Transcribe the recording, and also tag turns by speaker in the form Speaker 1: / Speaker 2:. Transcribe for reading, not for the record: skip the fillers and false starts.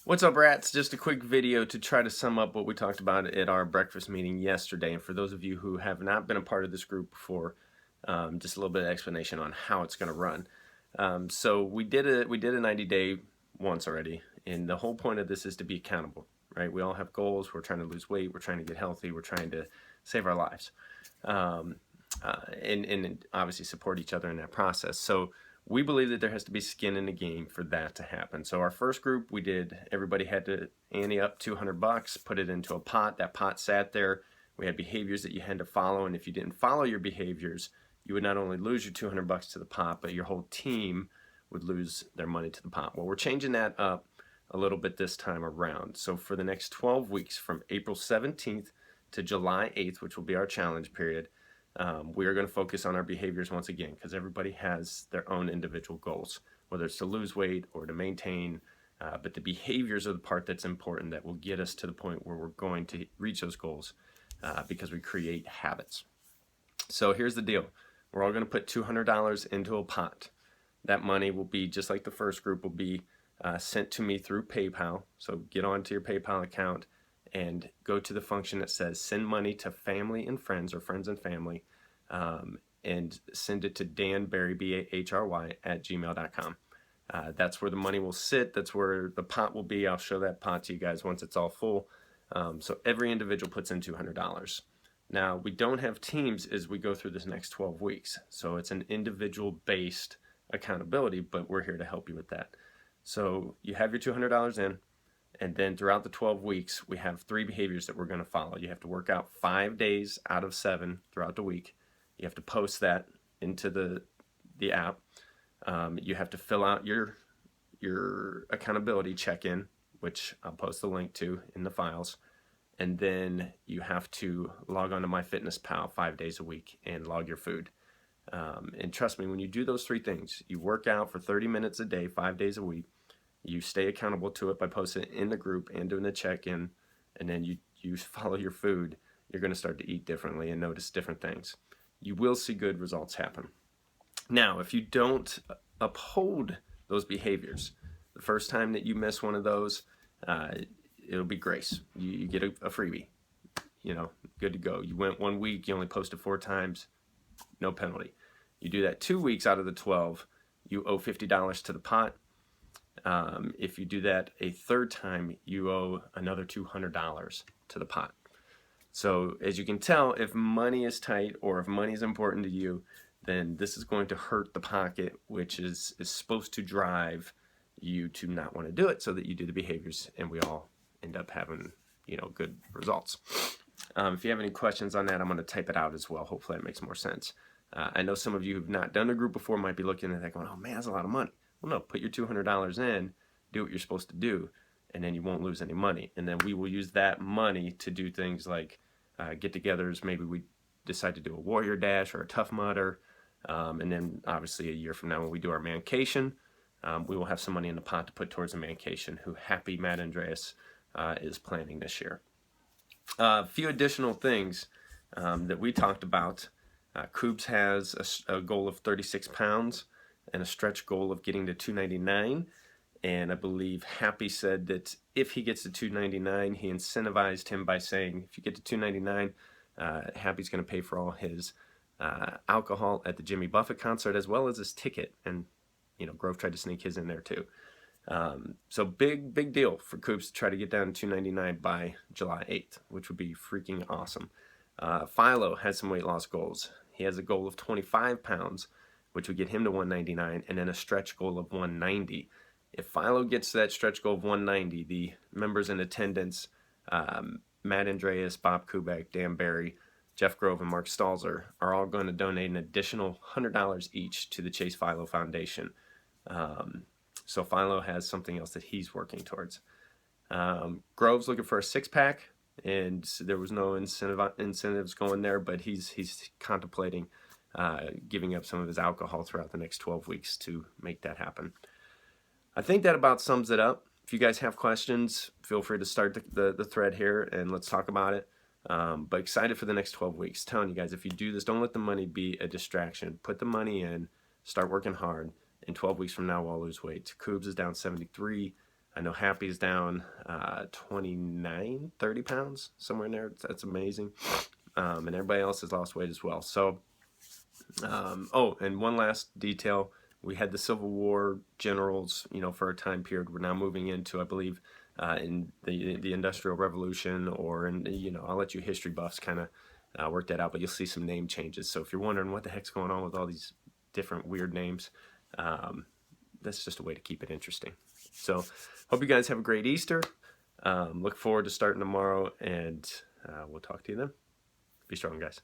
Speaker 1: What's up, rats? Just a quick video to try to sum up what we talked about at our breakfast meeting yesterday. And for those of you who have not been a part of this group before, just a little bit of explanation on how it's going to run. So we did a 90-day once already, and the whole point of this is to be accountable, right? We all have goals. We're trying to lose weight. We're trying to get healthy. We're trying to save our lives, and obviously support each other in that process. So we believe that there has to be skin in the game for that to happen. So our first group, everybody had to ante up $200, put it into a pot. That pot sat there. We had behaviors that you had to follow, and if you didn't follow your behaviors, you would not only lose your $200 to the pot, but your whole team would lose their money to the pot. Well, we're changing that up a little bit this time around. So for the next 12 weeks, from April 17th to July 8th, which will be our challenge period, we are going to focus on our behaviors once again, because everybody has their own individual goals, whether it's to lose weight or to maintain, but the behaviors are the part that's important, that will get us to the point where we're going to reach those goals, because we create habits. So here's the deal. We're all going to put $200 into a pot. That money will be, just like the first group, will be sent to me through PayPal. So get onto your PayPal account and go to the function that says send money to family and friends, or friends and family, and send it to danberry, BAHRY, @gmail.com. That's where the money will sit. That's where the pot will be. I'll show that pot to you guys once it's all full. So every individual puts in $200. Now, we don't have teams as we go through this next 12 weeks. So it's an individual-based accountability, but we're here to help you with that. So you have your $200 in. And then throughout the 12 weeks, we have 3 behaviors that we're going to follow. You have to work out 5 days out of 7 throughout the week. You have to post that into the app. You have to fill out your accountability check-in, which I'll post the link to in the files. And then you have to log on to MyFitnessPal 5 days a week and log your food. And trust me, when you do those 3 things, you work out for 30 minutes a day, 5 days a week. You stay accountable to it by posting it in the group and doing the check-in, and then you follow your food, you're going to start to eat differently and notice different things. You will see good results happen. Now, if you don't uphold those behaviors, the first time that you miss one of those, it'll be grace. You get a freebie, good to go. You went 1 week, you only posted 4 times, no penalty. You do that 2 weeks out of the 12, you owe $50 to the pot. If you do that a 3rd time, you owe another $200 to the pot. So as you can tell, if money is tight or if money is important to you, then this is going to hurt the pocket, which is supposed to drive you to not want to do it, so that you do the behaviors and we all end up having, good results. If you have any questions on that, I'm going to type it out as well. Hopefully that makes more sense. I know some of you who've not done a group before might be looking at that going, oh man, that's a lot of money. Well, no, put your $200 in, do what you're supposed to do, and then you won't lose any money. And then we will use that money to do things like get-togethers. Maybe we decide to do a Warrior Dash or a Tough Mudder. And then obviously a year from now when we do our Mancation, we will have some money in the pot to put towards a Mancation, who Happy Matt Andreas is planning this year. A few additional things that we talked about. Koobs has a goal of 36 pounds. And a stretch goal of getting to 299, and I believe Happy said that if he gets to 299, he incentivized him by saying, if you get to 299, Happy's going to pay for all his alcohol at the Jimmy Buffett concert, as well as his ticket. And Grove tried to sneak his in there too. So big deal for Koobs to try to get down to 299 by July 8th, which would be freaking awesome. Philo has some weight loss goals. He has a goal of 25 pounds, which would get him to 199, and then a stretch goal of 190. If Philo gets to that stretch goal of 190, the members in attendance, Matt Andreas, Bob Kubek, Dan Barry, Jeff Grove, and Mark Stalzer, are all going to donate an additional $100 each to the Chase Philo Foundation. So Philo has something else that he's working towards. Grove's looking for a 6-pack, and there was no incentives going there, but he's contemplating giving up some of his alcohol throughout the next 12 weeks to make that happen. I think that about sums it up. If you guys have questions, feel free to start the thread here and let's talk about it. But excited for the next 12 weeks. Telling you guys, if you do this, don't let the money be a distraction. Put the money in, start working hard, and 12 weeks from now, we'll all lose weight. Koobs is down 73. I know Happy's down 29, 30 pounds, somewhere in there. That's amazing. And everybody else has lost weight as well. So, oh, and one last detail. We had the Civil War generals, for a time period. We're now moving into, I believe, in the Industrial Revolution, or in, I'll let you history buffs kind of work that out, but you'll see some name changes. So if you're wondering what the heck's going on with all these different weird names, that's just a way to keep it interesting. So hope you guys have a great Easter. Look forward to starting tomorrow, and we'll talk to you then. Be strong, guys.